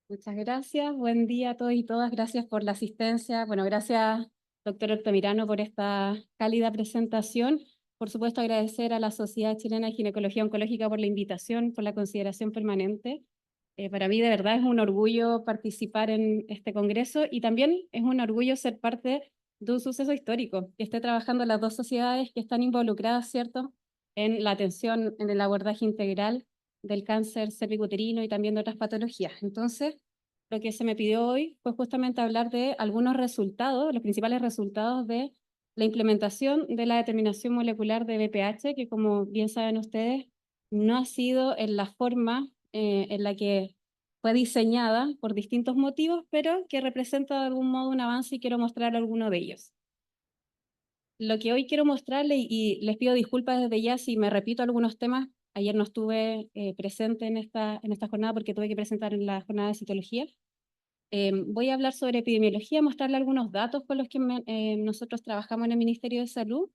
Muchas gracias. Buen día a todos y todas. Gracias por la asistencia. Bueno, gracias, doctor Octamirano, por esta cálida presentación. Por supuesto, agradecer a la Sociedad Chilena de Ginecología Oncológica por la invitación, por la consideración permanente. Para mí, de verdad, es un orgullo participar en este congreso y también es un orgullo ser parte de un suceso histórico, que esté trabajando las dos sociedades que están involucradas, ¿cierto?, en la atención, en el abordaje integral del cáncer cervicuterino y también de otras patologías. Entonces, lo que se me pidió hoy fue justamente hablar de algunos resultados, los principales resultados de la implementación de la determinación molecular de BPH, que como bien saben ustedes, no ha sido en la forma en la que fue diseñada por distintos motivos, pero que representa de algún modo un avance y quiero mostrar alguno de ellos. Lo que hoy quiero mostrarles, y les pido disculpas desde ya si me repito algunos temas, ayer no estuve presente en esta jornada porque tuve que presentar en la jornada de citología. Voy a hablar sobre epidemiología, mostrarle algunos datos con los que nosotros trabajamos en el Ministerio de Salud.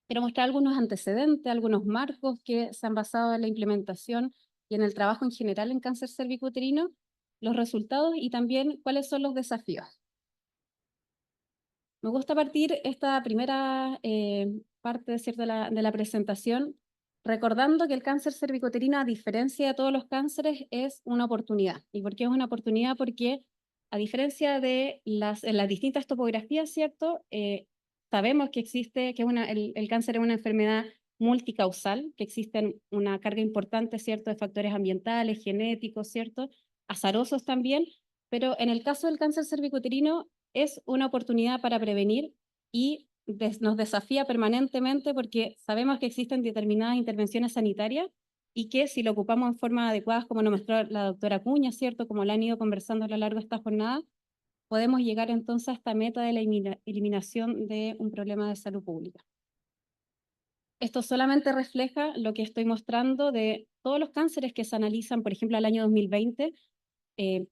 Quiero mostrar algunos antecedentes, algunos marcos que se han basado en la implementación y en el trabajo en general en cáncer cervicuterino, los resultados y también cuáles son los desafíos. Me gusta partir esta primera parte, ¿cierto?, de la presentación recordando que el cáncer cervicuterino, a diferencia de todos los cánceres, es una oportunidad. ¿Y por qué es una oportunidad? Porque a diferencia de en las distintas topografías, ¿cierto? Sabemos que existe, que el cáncer es una enfermedad multicausal, que existen una carga importante, ¿cierto?, de factores ambientales, genéticos, ¿cierto?, azarosos también, pero en el caso del cáncer cervicuterino es una oportunidad para prevenir y nos desafía permanentemente porque sabemos que existen determinadas intervenciones sanitarias y que si lo ocupamos en forma adecuada, como nos mostró la doctora Cuña, ¿cierto?, como la han ido conversando a lo largo de esta jornada, podemos llegar entonces a esta meta de la eliminación de un problema de salud pública. Esto solamente refleja lo que estoy mostrando de todos los cánceres que se analizan, por ejemplo, al año 2020,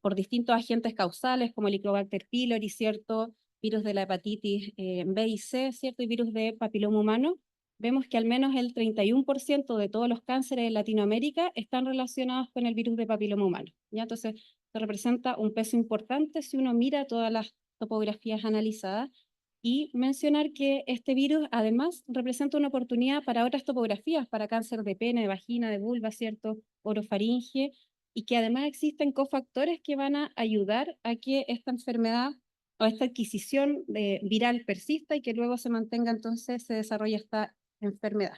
por distintos agentes causales como el Helicobacter pylori, ¿cierto?, virus de la hepatitis B y C, ¿cierto?, y virus de papiloma humano, vemos que al menos el 31% de todos los cánceres en Latinoamérica están relacionados con el virus de papiloma humano, ¿ya? Entonces, esto representa un peso importante si uno mira todas las topografías analizadas y mencionar que este virus además representa una oportunidad para otras topografías, para cáncer de pene, de vagina, de vulva, ¿cierto?, orofaringe, y que además existen cofactores que van a ayudar a que esta enfermedad o esta adquisición viral persista y que luego se mantenga, entonces se desarrolla esta enfermedad.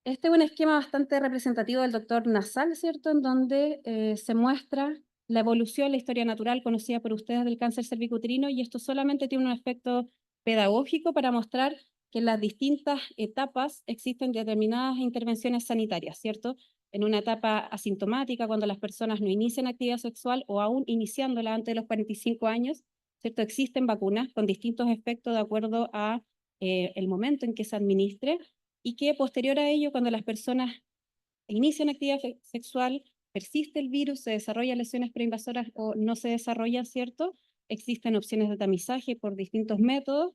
Este es un esquema bastante representativo del doctor Nasal, ¿cierto?, en donde se muestra la evolución, la historia natural conocida por ustedes del cáncer cervicuterino, y esto solamente tiene un efecto pedagógico para mostrar que en las distintas etapas existen determinadas intervenciones sanitarias, ¿cierto? En una etapa asintomática, cuando las personas no inician actividad sexual o aún iniciándola antes de los 45 años, ¿cierto? Existen vacunas con distintos efectos de acuerdo a el momento en que se administre, y que posterior a ello, cuando las personas inician actividad sexual, persiste el virus, se desarrollan lesiones preinvasoras o no se desarrollan, ¿cierto? Existen opciones de tamizaje por distintos métodos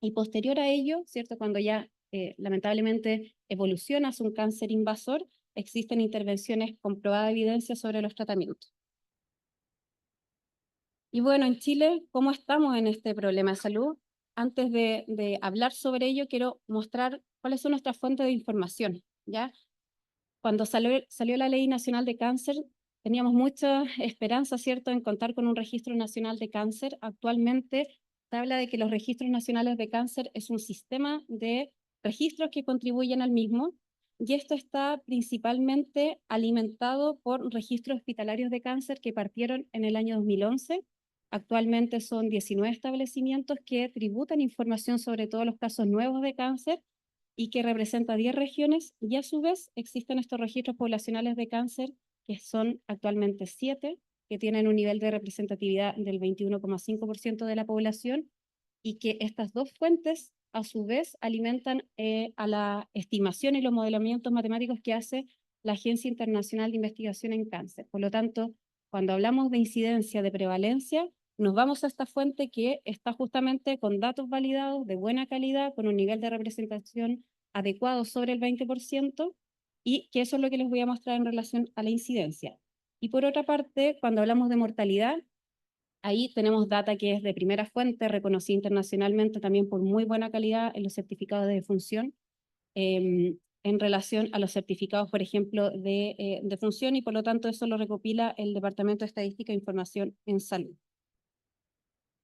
y posterior a ello, ¿cierto?, cuando ya lamentablemente evoluciona hacia un cáncer invasor, existen intervenciones con probada evidencia sobre los tratamientos. Y bueno, en Chile, ¿cómo estamos en este problema de salud? Antes de hablar sobre ello, quiero mostrar cuáles son nuestras fuentes de información, ¿ya? Cuando salió la Ley Nacional de Cáncer, teníamos mucha esperanza, ¿cierto?, en contar con un registro nacional de cáncer. Actualmente se habla de que los registros nacionales de cáncer es un sistema de registros que contribuyen al mismo, y esto está principalmente alimentado por registros hospitalarios de cáncer que partieron en el año 2011. Actualmente son 19 establecimientos que tributan información sobre todos los casos nuevos de cáncer y que representa 10 regiones, y a su vez existen estos registros poblacionales de cáncer, que son actualmente 7, que tienen un nivel de representatividad del 21,5% de la población, y que estas dos fuentes a su vez alimentan a la estimación y los modelamientos matemáticos que hace la Agencia Internacional de Investigación en Cáncer. Por lo tanto, cuando hablamos de incidencia, de prevalencia, nos vamos a esta fuente que está justamente con datos validados de buena calidad, con un nivel de representación adecuado sobre el 20%, y que eso es lo que les voy a mostrar en relación a la incidencia. Y por otra parte, cuando hablamos de mortalidad, ahí tenemos data que es de primera fuente, reconocida internacionalmente también por muy buena calidad en los certificados de defunción, en relación a los certificados, por ejemplo, de defunción, y por lo tanto eso lo recopila el Departamento de Estadística e Información en Salud.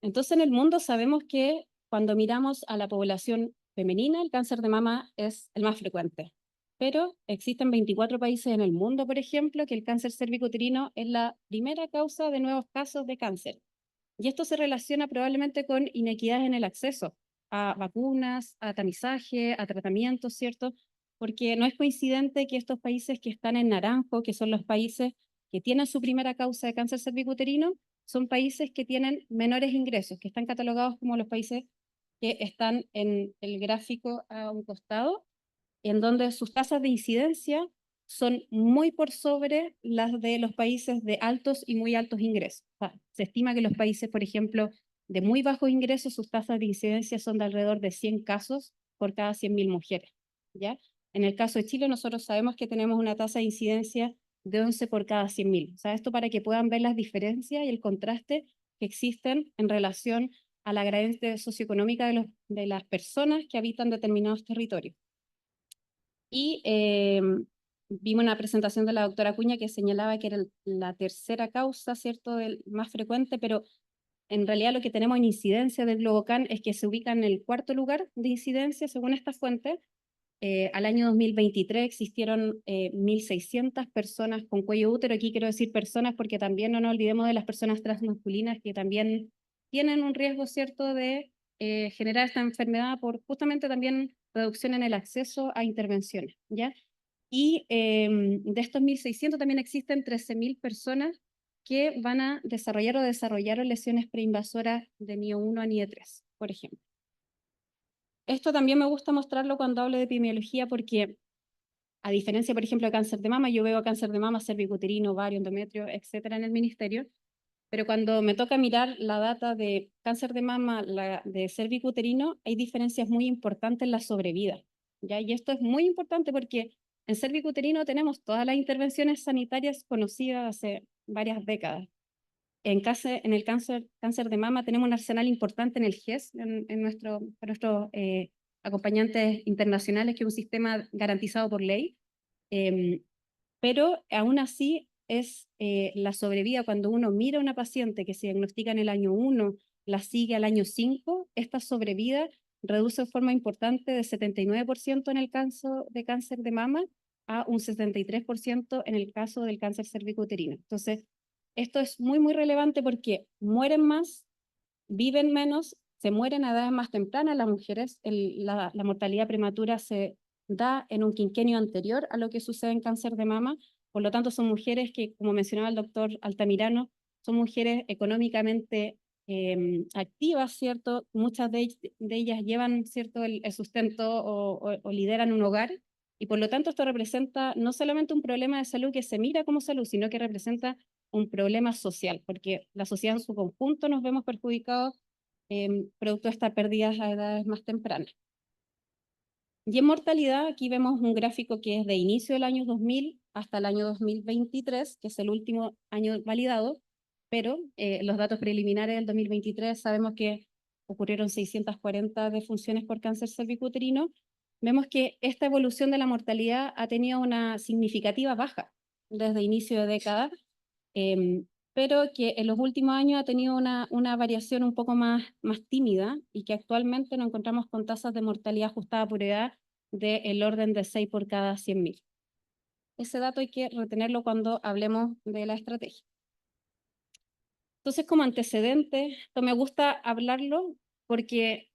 Entonces, en el mundo sabemos que cuando miramos a la población femenina, el cáncer de mama es el más frecuente. Pero existen 24 países en el mundo, por ejemplo, que el cáncer cervicuterino es la primera causa de nuevos casos de cáncer. Y esto se relaciona probablemente con inequidades en el acceso a vacunas, a tamizaje, a tratamientos, ¿cierto? Porque no es coincidente que estos países que están en naranjo, que son los países que tienen su primera causa de cáncer cervicuterino, son países que tienen menores ingresos, que están catalogados como los países que están en el gráfico a un costado, en donde sus tasas de incidencia son muy por sobre las de los países de altos y muy altos ingresos. O sea, se estima que los países, por ejemplo, de muy bajos ingresos, sus tasas de incidencia son de alrededor de 100 casos por cada 100.000 mujeres, ¿ya? En el caso de Chile, nosotros sabemos que tenemos una tasa de incidencia de 11 por cada 100.000. O sea, esto para que puedan ver las diferencias y el contraste que existen en relación a la gravedad socioeconómica de las personas que habitan determinados territorios. Y vimos una presentación de la doctora Acuña que señalaba que era la tercera causa, ¿cierto?, más frecuente, pero en realidad lo que tenemos en incidencia del Globocan es que se ubica en el cuarto lugar de incidencia según esta fuente. Al año 2023 existieron 1.600 personas con cuello útero. Aquí quiero decir personas porque también no nos olvidemos de las personas transmasculinas que también tienen un riesgo, ¿cierto?, de generar esta enfermedad por justamente también reducción en el acceso a intervenciones, ¿ya? Y de estos 1.600 también existen 13.000 personas que van a desarrollar o desarrollaron lesiones preinvasoras de NIO 1 a NIO 3, por ejemplo. Esto también me gusta mostrarlo cuando hablo de epidemiología porque, a diferencia, por ejemplo, de cáncer de mama, yo veo cáncer de mama, cervicuterino, ovario, endometrio, etcétera, en el ministerio, pero cuando me toca mirar la data de cáncer de mama, la de cervicuterino, hay diferencias muy importantes en la sobrevida, ¿ya? Y esto es muy importante porque en cervicuterino tenemos todas las intervenciones sanitarias conocidas hace varias décadas. En el cáncer de mama tenemos un arsenal importante en el GES, en nuestros acompañantes internacionales, que es un sistema garantizado por ley, pero aún así es la sobrevida. Cuando uno mira a una paciente que se diagnostica en el año 1, la sigue al año 5, esta sobrevida reduce de forma importante de 79% en el caso de cáncer de mama a un 73% en el caso del cáncer cervicuterino. Entonces, esto es muy, muy relevante porque mueren más, viven menos, se mueren a edades más tempranas. Las mujeres, la mortalidad prematura se da en un quinquenio anterior a lo que sucede en cáncer de mama. Por lo tanto, son mujeres que, como mencionaba el doctor Altamirano, son mujeres económicamente activas, ¿cierto? Muchas de ellas llevan, ¿cierto?, el sustento o lideran un hogar. Y por lo tanto, esto representa no solamente un problema de salud que se mira como salud, sino que representa un problema social, porque la sociedad en su conjunto nos vemos perjudicados producto de estas pérdidas a edades más tempranas. Y en mortalidad, aquí vemos un gráfico que es de inicio del año 2000 hasta el año 2023, que es el último año validado, pero los datos preliminares del 2023 sabemos que ocurrieron 640 defunciones por cáncer cervicuterino. Vemos que esta evolución de la mortalidad ha tenido una significativa baja desde inicio de década, pero que en los últimos años ha tenido una variación un poco más tímida y que actualmente nos encontramos con tasas de mortalidad ajustada por edad del orden de 6 por cada 100.000. Ese dato hay que retenerlo cuando hablemos de la estrategia. Entonces, como antecedente, esto me gusta hablarlo porque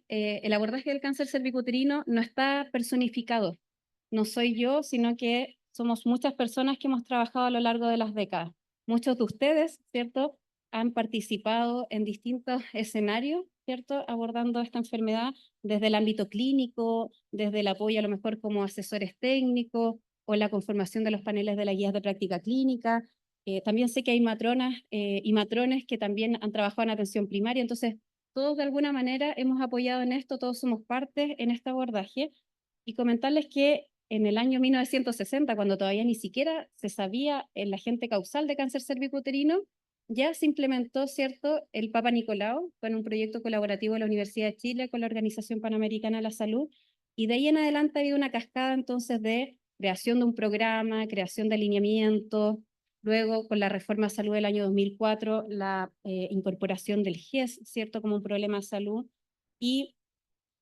el abordaje del cáncer cervicuterino no está personificado. No soy yo, sino que somos muchas personas que hemos trabajado a lo largo de las décadas. Muchos de ustedes, ¿cierto?, han participado en distintos escenarios, ¿cierto?, abordando esta enfermedad desde el ámbito clínico, desde el apoyo a lo mejor como asesores técnicos o la conformación de los paneles de las guías de práctica clínica. También sé que hay matronas y matrones que también han trabajado en atención primaria, entonces todos de alguna manera hemos apoyado en esto, todos somos parte en este abordaje, y comentarles que en el año 1960, cuando todavía ni siquiera se sabía el agente causal de cáncer cervicouterino, ya se implementó, ¿cierto?, el Papa Nicolau con un proyecto colaborativo de la Universidad de Chile con la Organización Panamericana de la Salud, y de ahí en adelante ha habido una cascada entonces de creación de un programa, creación de alineamientos, luego con la reforma de salud del año 2004, la incorporación del GES, ¿cierto?, como un problema de salud, y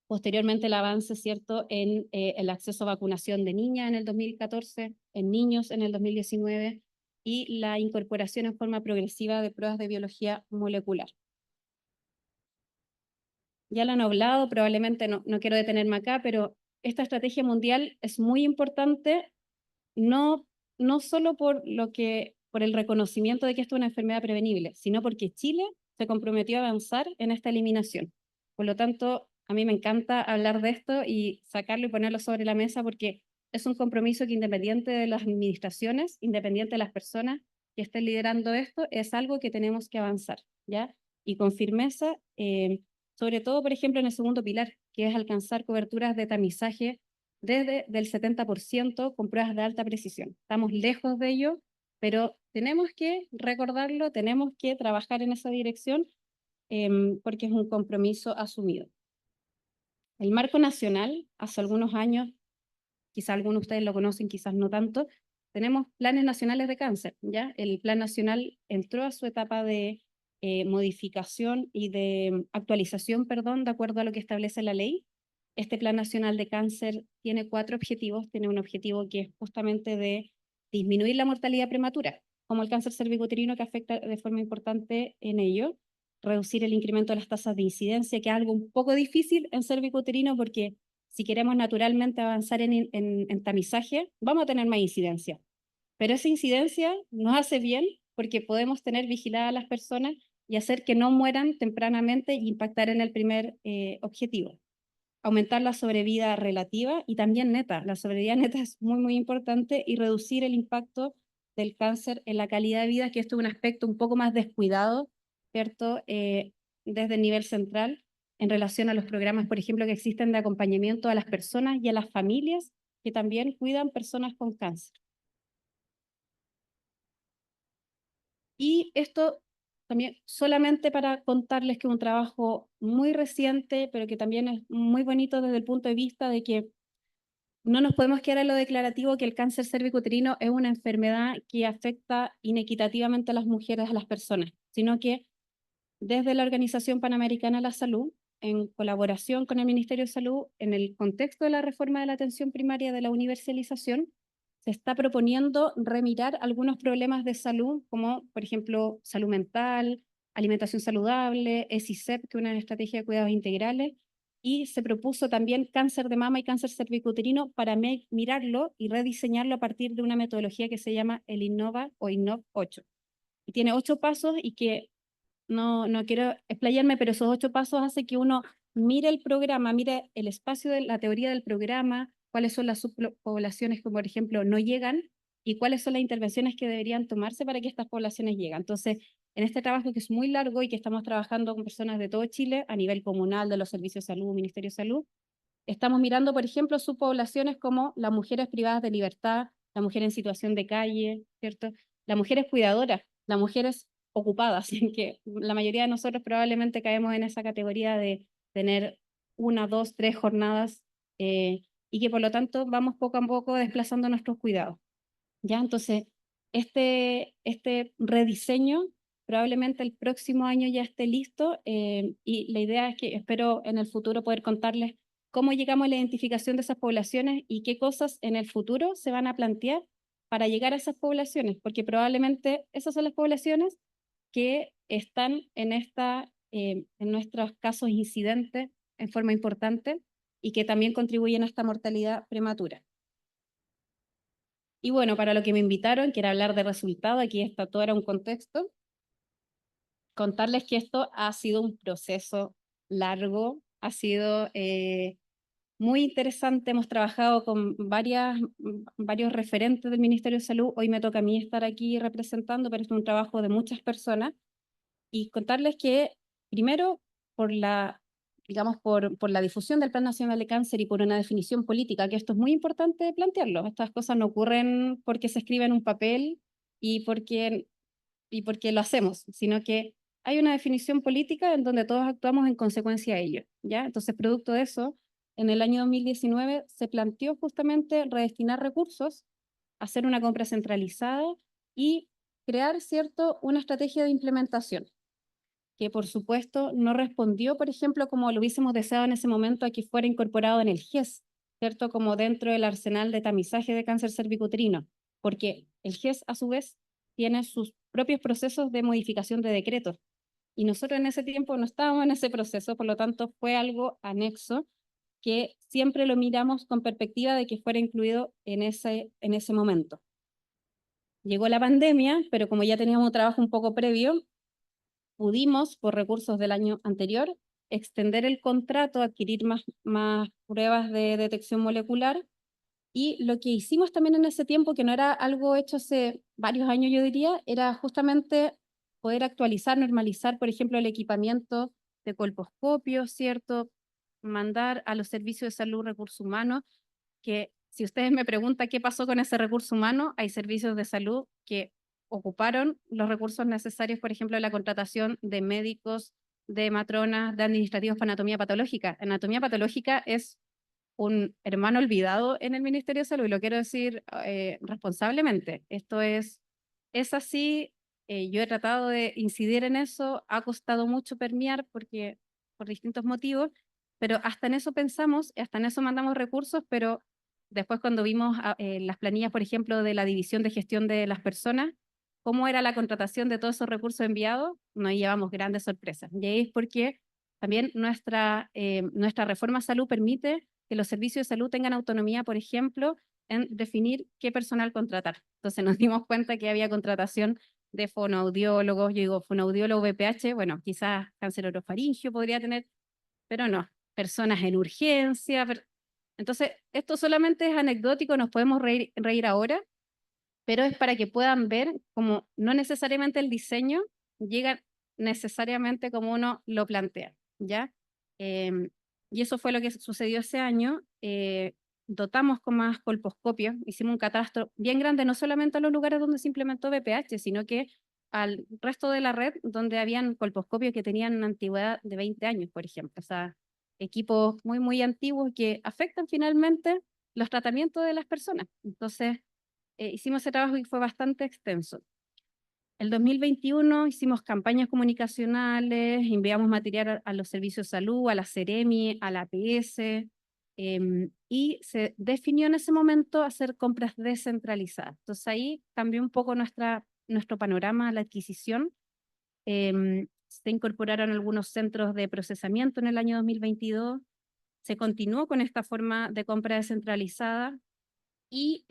posteriormente el avance, ¿cierto?, en el acceso a vacunación de niñas en el 2014, en niños en el 2019, y la incorporación en forma progresiva de pruebas de biología molecular. Ya lo han hablado, probablemente no quiero detenerme acá, pero esta estrategia mundial es muy importante, no, no solo por el reconocimiento de que esto es una enfermedad prevenible, sino porque Chile se comprometió a avanzar en esta eliminación. Por lo tanto, a mí me encanta hablar de esto y sacarlo y ponerlo sobre la mesa porque es un compromiso que, independiente de las administraciones, independiente de las personas que estén liderando esto, es algo que tenemos que avanzar, ¿ya? Y con firmeza, sobre todo, por ejemplo, en el segundo pilar, que es alcanzar coberturas de tamizaje desde del 70% con pruebas de alta precisión. Estamos lejos de ello, pero tenemos que recordarlo, tenemos que trabajar en esa dirección porque es un compromiso asumido. El marco nacional, hace algunos años, quizás algunos de ustedes lo conocen, quizás no tanto, tenemos planes nacionales de cáncer, ¿ya? El plan nacional entró a su etapa de modificación y de actualización, perdón, de acuerdo a lo que establece la ley. Este plan nacional de cáncer tiene 4 objetivos. Tiene un objetivo que es justamente de disminuir la mortalidad prematura, como el cáncer cervicouterino, que afecta de forma importante en ello, reducir el incremento de las tasas de incidencia, que es algo un poco difícil en cervicouterino porque si queremos naturalmente avanzar en tamizaje, vamos a tener más incidencia. Pero esa incidencia nos hace bien porque podemos tener vigiladas a las personas y hacer que no mueran tempranamente y impactar en el primer objetivo. Aumentar la sobrevida relativa y también neta. La sobrevida neta es muy, muy importante, y reducir el impacto del cáncer en la calidad de vida, que esto es un aspecto un poco más descuidado, ¿cierto? Desde el nivel central, en relación a los programas, por ejemplo, que existen de acompañamiento a las personas y a las familias que también cuidan personas con cáncer. Y esto también solamente para contarles que es un trabajo muy reciente, pero que también es muy bonito desde el punto de vista de que no nos podemos quedar en lo declarativo, que el cáncer cervicouterino es una enfermedad que afecta inequitativamente a las mujeres, a las personas, sino que desde la Organización Panamericana de la Salud, en colaboración con el Ministerio de Salud, en el contexto de la reforma de la atención primaria de la universalización, se está proponiendo remirar algunos problemas de salud, como por ejemplo salud mental, alimentación saludable, ESICEP, que es una estrategia de cuidados integrales, y se propuso también cáncer de mama y cáncer cervicouterino para mirarlo y rediseñarlo a partir de una metodología que se llama el INNOVA o INNOV 8. Y tiene 8 pasos y que no quiero explayarme, pero esos 8 pasos hacen que uno mire el programa, mire el espacio de la teoría del programa, cuáles son las subpoblaciones que, por ejemplo, no llegan, y cuáles son las intervenciones que deberían tomarse para que estas poblaciones lleguen. Entonces, en este trabajo, que es muy largo y que estamos trabajando con personas de todo Chile, a nivel comunal, de los servicios de salud, Ministerio de Salud, estamos mirando, por ejemplo, subpoblaciones como las mujeres privadas de libertad, la mujer en situación de calle, ¿cierto? Las mujeres cuidadoras, las mujeres ocupadas, que la mayoría de nosotros probablemente caemos en esa categoría de tener 1, 2, 3 jornadas, y que por lo tanto vamos poco a poco desplazando nuestros cuidados. ¿Ya? Entonces, este rediseño probablemente el próximo año ya esté listo, y la idea es que espero en el futuro poder contarles cómo llegamos a la identificación de esas poblaciones y qué cosas en el futuro se van a plantear para llegar a esas poblaciones, porque probablemente esas son las poblaciones que están en nuestros casos incidentes en forma importante y que también contribuyen a esta mortalidad prematura. Y bueno, para lo que me invitaron, que era hablar de resultados, aquí está, todo era un contexto, contarles que esto ha sido un proceso largo, ha sido muy interesante. Hemos trabajado con varios referentes del Ministerio de Salud. Hoy me toca a mí estar aquí representando, pero es un trabajo de muchas personas. Y contarles que, primero, por la digamos, por la difusión del Plan Nacional de Cáncer y por una definición política, que esto es muy importante plantearlo. Estas cosas no ocurren porque se escribe en un papel y porque lo hacemos, sino que hay una definición política en donde todos actuamos en consecuencia de ello, ¿ya? Entonces, producto de eso, en el año 2019 se planteó justamente redestinar recursos, hacer una compra centralizada y crear, ¿cierto?, una estrategia de implementación que por supuesto no respondió, por ejemplo, como lo hubiésemos deseado en ese momento a que fuera incorporado en el GES, ¿cierto? Como dentro del arsenal de tamizaje de cáncer cervicuterino, porque el GES a su vez tiene sus propios procesos de modificación de decretos y nosotros en ese tiempo no estábamos en ese proceso, por lo tanto fue algo anexo que siempre lo miramos con perspectiva de que fuera incluido en ese momento. Llegó la pandemia, pero como ya teníamos un trabajo un poco previo, pudimos, por recursos del año anterior, extender el contrato, adquirir más pruebas de detección molecular. Y lo que hicimos también en ese tiempo, que no era algo hecho hace varios años, yo diría, era justamente poder actualizar, normalizar, por ejemplo, el equipamiento de colposcopio, ¿cierto? Mandar a los servicios de salud recursos humanos, que si ustedes me preguntan qué pasó con ese recurso humano, hay servicios de salud que ocuparon los recursos necesarios, por ejemplo, la contratación de médicos, de matronas, de administrativos para anatomía patológica. Anatomía patológica es un hermano olvidado en el Ministerio de Salud, y lo quiero decir responsablemente. Esto es así, yo he tratado de incidir en eso, ha costado mucho permear porque, por distintos motivos, pero hasta en eso pensamos, hasta en eso mandamos recursos, pero después cuando vimos las planillas, por ejemplo, de la División de Gestión de las Personas, cómo era la contratación de todos esos recursos enviados, nos llevamos grandes sorpresas. Y ahí es porque también nuestra reforma a salud permite que los servicios de salud tengan autonomía, por ejemplo, en definir qué personal contratar. Entonces nos dimos cuenta que había contratación de fonoaudiólogos, yo digo fonoaudiólogo VPH, bueno, quizás cáncer orofaringio podría tener, pero no, personas en urgencia. Entonces, esto solamente es anecdótico, nos podemos reír ahora, pero es para que puedan ver como no necesariamente el diseño llega necesariamente como uno lo plantea, ¿ya? Y eso fue lo que sucedió ese año. Dotamos con más colposcopios, hicimos un catastro bien grande, no solamente a los lugares donde se implementó BPH, sino que al resto de la red donde habían colposcopios que tenían una antigüedad de 20 años, por ejemplo. O sea, equipos muy, muy antiguos que afectan finalmente los tratamientos de las personas. Entonces, hicimos ese trabajo y fue bastante extenso. El 2021 hicimos campañas comunicacionales, enviamos material a los servicios de salud, a la Seremi, a la APS, y se definió en ese momento hacer compras descentralizadas. Entonces ahí cambió un poco nuestro panorama a la adquisición. Se incorporaron algunos centros de procesamiento en el año 2022, se continuó con esta forma de compra descentralizada y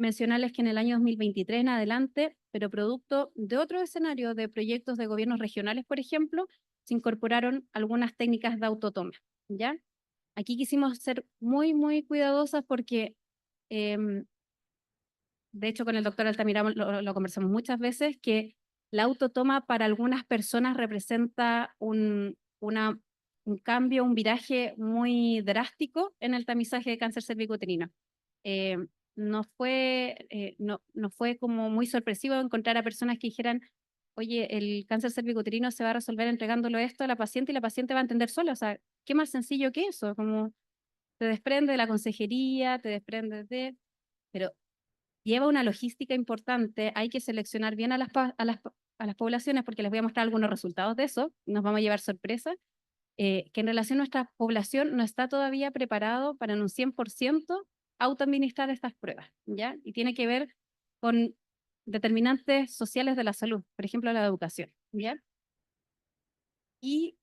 mencionarles que en el año 2023 en adelante, pero producto de otro escenario de proyectos de gobiernos regionales, por ejemplo, se incorporaron algunas técnicas de autotoma, ¿ya? Aquí quisimos ser muy, muy cuidadosas porque, em, de hecho, con el doctor Altamirano lo conversamos muchas veces, que la autotoma para algunas personas representa un cambio, un viraje muy drástico en el tamizaje de cáncer cervicuterino. Eh, no fue como muy sorpresivo encontrar a personas que dijeran, oye, el cáncer cervicuterino se va a resolver entregándolo esto a la paciente y la paciente va a entender sola. O sea, ¿qué más sencillo que eso? Como te desprende de la consejería, te desprende de... Pero lleva una logística importante, hay que seleccionar bien a las poblaciones porque les voy a mostrar algunos resultados de eso, nos vamos a llevar sorpresas, que en relación a nuestra población no está todavía preparado para en un 100% autoadministrar estas pruebas, ¿ya? Y tiene que ver con determinantes sociales de la salud, por ejemplo, la educación, ¿ya? Y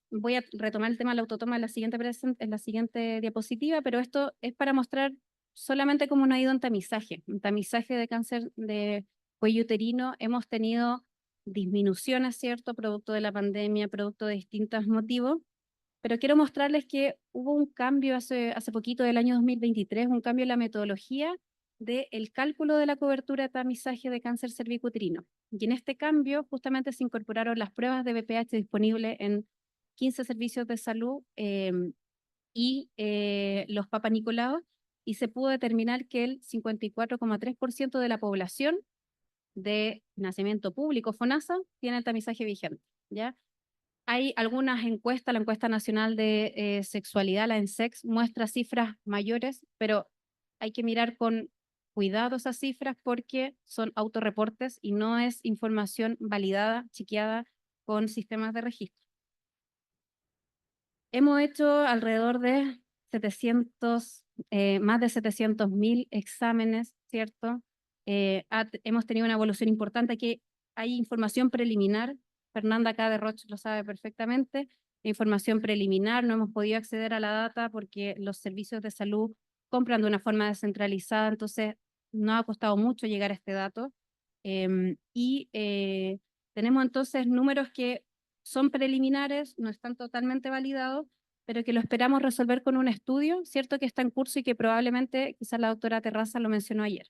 voy a retomar el tema de la autotoma en en la siguiente diapositiva, pero esto es para mostrar solamente cómo no ha ido un tamizaje de cáncer de cuello uterino. Hemos tenido disminuciones, ¿cierto? Producto de la pandemia, producto de distintos motivos, pero quiero mostrarles que hubo un cambio hace poquito del año 2023, un cambio en la metodología del cálculo de la cobertura de tamizaje de cáncer cervicuterino. Y en este cambio justamente se incorporaron las pruebas de BPH disponibles en 15 servicios de salud y los Papa Nicolau, y se pudo determinar que el 54,3% de la población de nacimiento público FONASA tiene el tamizaje vigente, ¿ya? Hay algunas encuestas, la encuesta nacional de sexualidad, la ENSEX, muestra cifras mayores, pero hay que mirar con cuidado esas cifras porque son autorreportes y no es información validada, chequeada con sistemas de registro. Hemos hecho alrededor de 700, más de 700.000 exámenes, ¿cierto? Hemos tenido una evolución importante. Aquí hay información preliminar. Fernanda acá de Roche lo sabe perfectamente. Información preliminar, no hemos podido acceder a la data porque los servicios de salud compran de una forma descentralizada, entonces no ha costado mucho llegar a este dato. Tenemos entonces números que son preliminares, no están totalmente validados, pero que lo esperamos resolver con un estudio, cierto que está en curso y que probablemente, quizás la doctora Terraza lo mencionó ayer.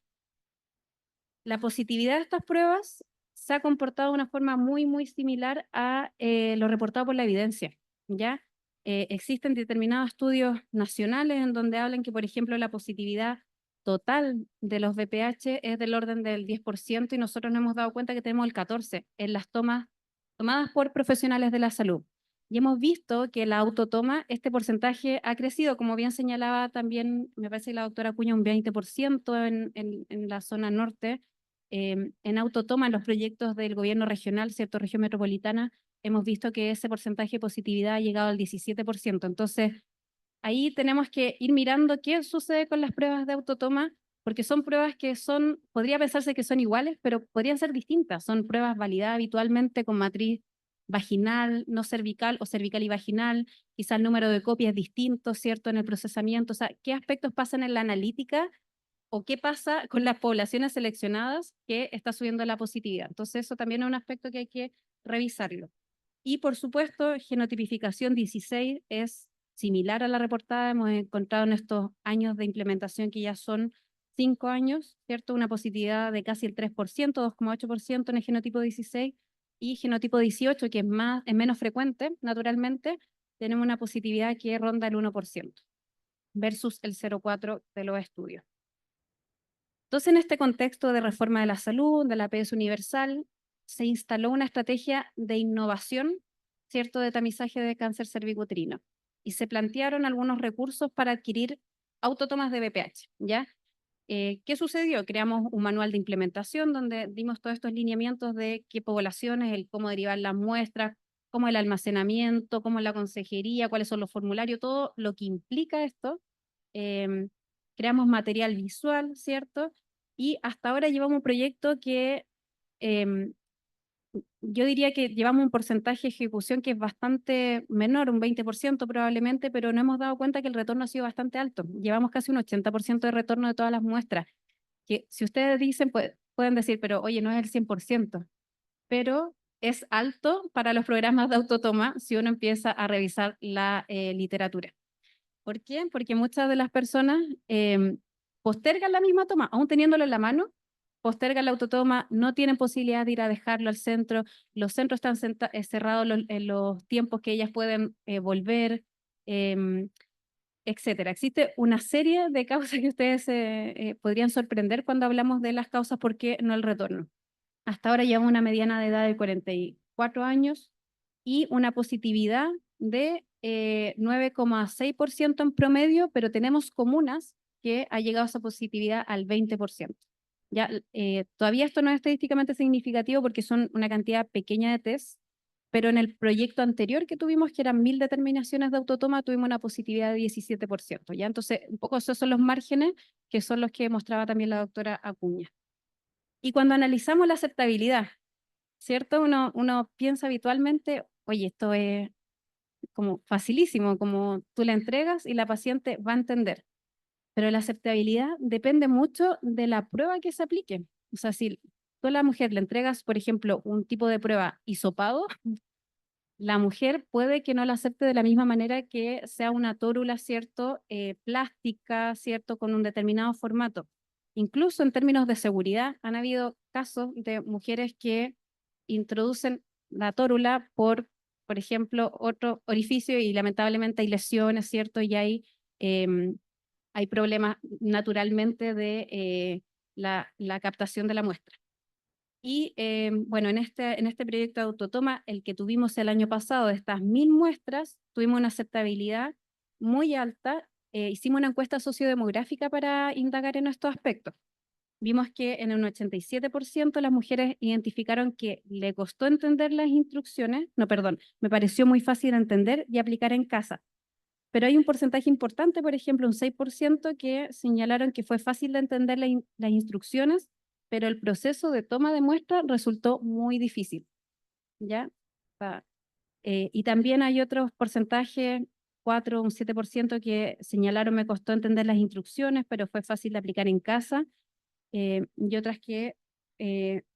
La positividad de estas pruebas se ha comportado de una forma muy, muy similar a lo reportado por la evidencia, ¿ya? Existen determinados estudios nacionales en donde hablan que, por ejemplo, la positividad total de los VPH es del orden del 10% y nosotros nos hemos dado cuenta que tenemos el 14% en las tomadas por profesionales de la salud. Y hemos visto que la autotoma, este porcentaje ha crecido, como bien señalaba también, me parece que la doctora Acuña, un 20% en la zona norte. En autotoma, en los proyectos del gobierno regional, ¿cierto? Región metropolitana, hemos visto que ese porcentaje de positividad ha llegado al 17%. Entonces, ahí tenemos que ir mirando qué sucede con las pruebas de autotoma, porque son pruebas que podría pensarse que son iguales, pero podrían ser distintas. Son pruebas validadas habitualmente con matriz vaginal, no cervical o cervical y vaginal, quizá el número de copias es distinto, ¿cierto? En el procesamiento, o sea, ¿qué aspectos pasan en la analítica o qué pasa con las poblaciones seleccionadas que está subiendo la positividad? Entonces, eso también es un aspecto que hay que revisarlo. Y por supuesto, genotipificación 16 es similar a la reportada. Hemos encontrado en estos años de implementación, que ya son 5 años, ¿cierto? Una positividad de casi el 3%, 2,8% en el genotipo 16, y genotipo 18, que es menos frecuente, naturalmente, tenemos una positividad que ronda el 1% versus el 0,4% de los estudios. Entonces, en este contexto de reforma de la salud, de la APS universal, se instaló una estrategia de innovación, ¿cierto?, de tamizaje de cáncer cervicuterino. Y se plantearon algunos recursos para adquirir autotomas de BPH, ¿ya? ¿Qué sucedió? Creamos un manual de implementación donde dimos todos estos lineamientos de qué poblaciones, el cómo derivar las muestras, cómo el almacenamiento, cómo la consejería, cuáles son los formularios, todo lo que implica esto. Em, Creamos material visual, ¿cierto? Y hasta ahora llevamos un proyecto que em, yo diría que llevamos un porcentaje de ejecución que es bastante menor, un 20% probablemente, pero nos hemos dado cuenta que el retorno ha sido bastante alto. Llevamos casi un 80% de retorno de todas las muestras, que si ustedes dicen, pueden decir, pero oye, no es el 100%, pero es alto para los programas de autotoma si uno empieza a revisar la literatura. ¿Por qué? Porque muchas de las personas postergan la misma toma, aún teniéndolo en la mano, postergan la autotoma, no tienen posibilidad de ir a dejarlo al centro, los centros están cerrados en los tiempos que ellas pueden volver, em, etcétera. Existe una serie de causas que ustedes podrían sorprender cuando hablamos de las causas por qué no el retorno. Hasta ahora llevamos una mediana de edad de 44 años y una positividad de 9,6% en promedio, pero tenemos comunas que ha llegado esa positividad al 20%. Ya, todavía esto no es estadísticamente significativo porque son una cantidad pequeña de test, pero en el proyecto anterior que tuvimos, que eran 1000 determinaciones de autotoma, tuvimos una positividad de 17%. ¿Ya? Entonces, un poco esos son los márgenes que son los que mostraba también la doctora Acuña. Y cuando analizamos la aceptabilidad, ¿cierto? Uno piensa habitualmente, oye, esto es como facilísimo, como tú la entregas y la paciente va a entender. Pero la aceptabilidad depende mucho de la prueba que se aplique. O sea, si tú a la mujer le entregas, por ejemplo, un tipo de prueba hisopado, la mujer puede que no la acepte de la misma manera que sea una tórula, ¿cierto? Plástica, ¿cierto? Con un determinado formato. Incluso en términos de seguridad, han habido casos de mujeres que introducen la tórula por ejemplo, otro orificio y lamentablemente hay lesiones, ¿cierto? Y hay problemas naturalmente de la captación de la muestra. Y bueno, en este proyecto de autotoma, el que tuvimos el año pasado, de estas 1000 muestras, tuvimos una aceptabilidad muy alta. Hicimos una encuesta sociodemográfica para indagar en estos aspectos. Vimos que en un 87% las mujeres identificaron que le costó entender las instrucciones, no, perdón, me pareció muy fácil de entender y aplicar en casa. Pero hay un porcentaje importante, por ejemplo, un 6% que señalaron que fue fácil de entender las instrucciones, pero el proceso de toma de muestra resultó muy difícil, ¿ya? Y también hay otros porcentajes, 4, un 7% que señalaron me costó entender las instrucciones, pero fue fácil de aplicar en casa, y otras que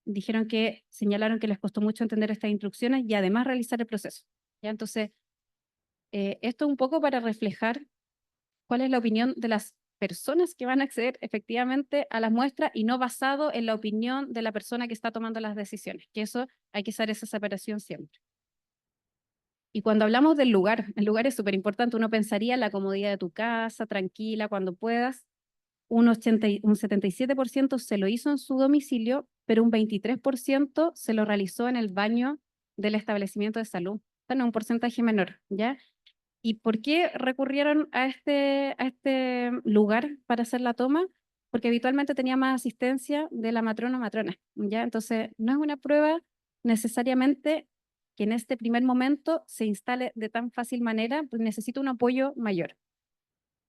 dijeron que señalaron que les costó mucho entender estas instrucciones y además realizar el proceso, ¿ya? Entonces, esto un poco para reflejar cuál es la opinión de las personas que van a acceder efectivamente a las muestras y no basado en la opinión de la persona que está tomando las decisiones, que eso hay que hacer esa separación siempre. Y cuando hablamos del lugar, el lugar es súper importante, uno pensaría en la comodidad de tu casa, tranquila, cuando puedas. Un 77% se lo hizo en su domicilio, pero un 23% se lo realizó en el baño del establecimiento de salud. Bueno, un porcentaje menor, ¿ya? ¿Y por qué recurrieron a este lugar para hacer la toma? Porque habitualmente tenía más asistencia de la matrona o matrona, ¿ya? Entonces, no es una prueba necesariamente que en este primer momento se instale de tan fácil manera, pues necesita un apoyo mayor.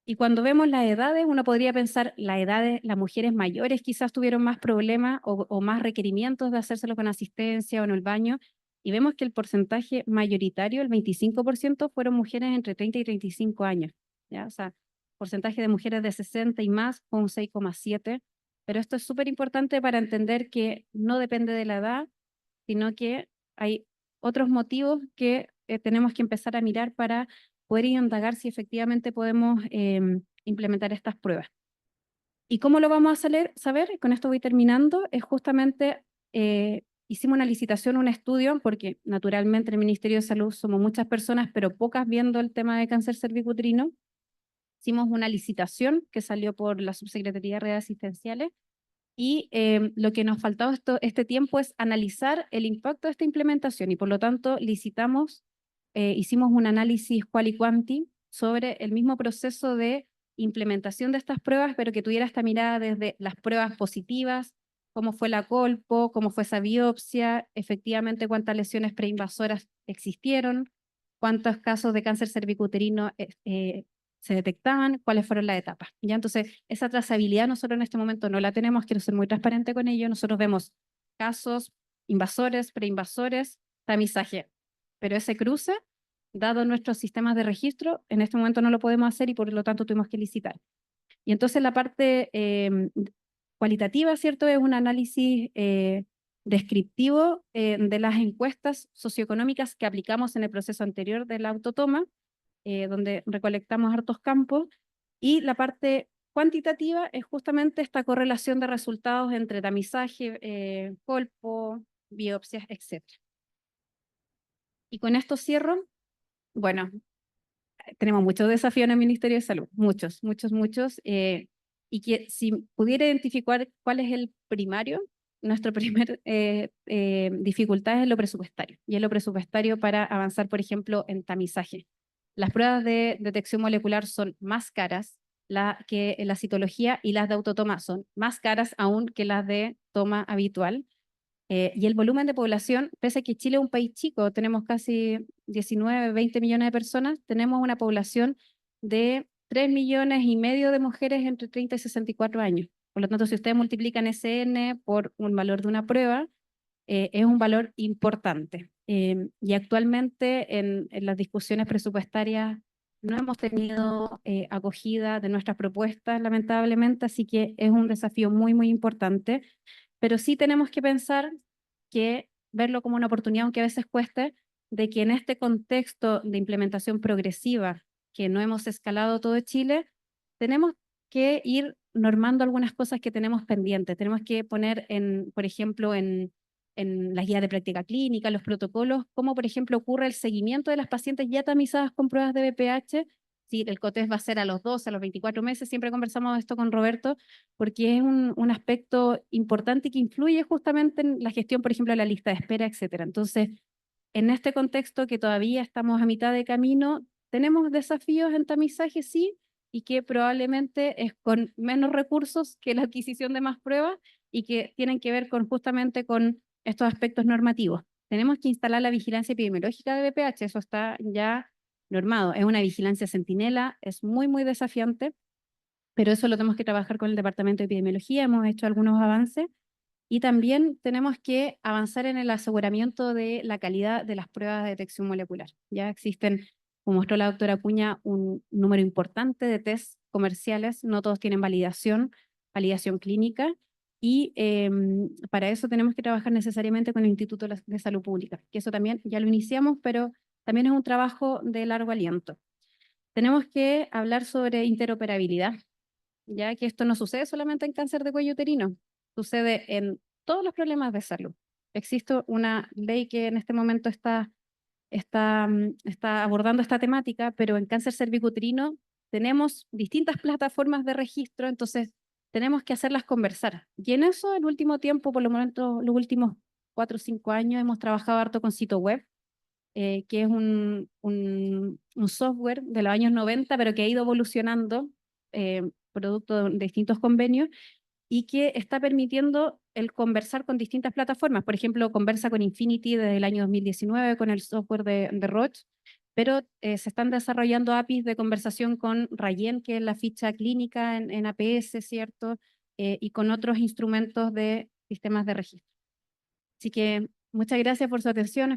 Y cuando vemos las edades, uno podría pensar, las mujeres mayores quizás tuvieron más problemas o más requerimientos de hacérselo con asistencia o en el baño, y vemos que el porcentaje mayoritario, el 25%, fueron mujeres entre 30 y 35 años, ¿ya? O sea, porcentaje de mujeres de 60 y más fue un 6,7, pero esto es súper importante para entender que no depende de la edad, sino que hay otros motivos que tenemos que empezar a mirar para poder indagar si efectivamente podemos implementar estas pruebas. ¿Y cómo lo vamos a saber? Con esto voy terminando, es justamente, hicimos una licitación, un estudio, porque naturalmente en el Ministerio de Salud somos muchas personas, pero pocas viendo el tema de cáncer cervicuterino. Hicimos una licitación que salió por la Subsecretaría de Redes Asistenciales, y lo que nos faltaba este tiempo es analizar el impacto de esta implementación y por lo tanto licitamos, hicimos un análisis quali quanti sobre el mismo proceso de implementación de estas pruebas, pero que tuviera esta mirada desde las pruebas positivas, cómo fue la colpo, cómo fue esa biopsia, efectivamente cuántas lesiones preinvasoras existieron, cuántos casos de cáncer cervicuterino se detectaban, cuáles fueron las etapas. ¿Ya? Entonces, esa trazabilidad nosotros en este momento no la tenemos, quiero ser muy transparente con ello. Nosotros vemos casos, invasores, preinvasores, tamizaje, pero ese cruce, dado nuestros sistemas de registro, en este momento no lo podemos hacer y por lo tanto tuvimos que licitar. Y entonces la parte cualitativa, ¿cierto? Es un análisis descriptivo de las encuestas socioeconómicas que aplicamos en el proceso anterior de la autotoma, donde recolectamos hartos campos, y la parte cuantitativa es justamente esta correlación de resultados entre tamizaje, colpo, biopsias, etc. Y con esto cierro. Bueno, tenemos muchos desafíos en el Ministerio de Salud, muchos, muchos, muchos, y que si pudiera identificar cuál es el primario, nuestra primer dificultad es lo presupuestario, y es lo presupuestario para avanzar, por ejemplo, en tamizaje. Las pruebas de detección molecular son más caras que la citología, y las de autotoma son más caras aún que las de toma habitual. Y el volumen de población, pese a que Chile es un país chico, tenemos casi 19, 20 millones de personas, tenemos una población de 3,5 millones de mujeres entre 30 y 64 años. Por lo tanto, si ustedes multiplican ese N por un valor de una prueba, es un valor importante. Y actualmente en las discusiones presupuestarias no hemos tenido acogida de nuestras propuestas, lamentablemente, así que es un desafío muy, muy importante, pero sí tenemos que pensar que verlo como una oportunidad, aunque a veces cueste, de que en este contexto de implementación progresiva, que no hemos escalado todo Chile, tenemos que ir normando algunas cosas que tenemos pendientes. Tenemos que poner, por ejemplo, en las guías de práctica clínica, los protocolos, cómo, por ejemplo, ocurre el seguimiento de las pacientes ya tamizadas con pruebas de BPH. Si el COTES va a ser a los 12, a los 24 meses, siempre conversamos esto con Roberto, porque es un aspecto importante que influye justamente en la gestión, por ejemplo, de la lista de espera, etcétera. Entonces, en este contexto que todavía estamos a mitad de camino, tenemos desafíos en tamizaje, sí, y que probablemente es con menos recursos que la adquisición de más pruebas y que tienen que ver justamente con estos aspectos normativos. Tenemos que instalar la vigilancia epidemiológica de BPH, eso está ya normado. Es una vigilancia centinela, es muy, muy desafiante, pero eso lo tenemos que trabajar con el Departamento de Epidemiología, hemos hecho algunos avances y también tenemos que avanzar en el aseguramiento de la calidad de las pruebas de detección molecular. Ya existen, como mostró la doctora Cuña, un número importante de test comerciales, no todos tienen validación clínica, y para eso tenemos que trabajar necesariamente con el Instituto de Salud Pública, que eso también ya lo iniciamos, pero también es un trabajo de largo aliento. Tenemos que hablar sobre interoperabilidad, ya que esto no sucede solamente en cáncer de cuello uterino, sucede en todos los problemas de salud. Existe una ley que en este momento está abordando esta temática, pero en cáncer cervicuterino tenemos distintas plataformas de registro, entonces tenemos que hacerlas conversar. Y en eso, el último tiempo, por lo menos los últimos 4 o 5 años, hemos trabajado harto con sitio web, que es un software de los años 90, pero que ha ido evolucionando, producto de distintos convenios, y que está permitiendo el conversar con distintas plataformas. Por ejemplo, conversa con Infinity desde el año 2019 con el software de Roche, pero se están desarrollando APIs de conversación con Rayen, que es la ficha clínica en APS, ¿cierto? Y con otros instrumentos de sistemas de registro. Así que muchas gracias por su atención.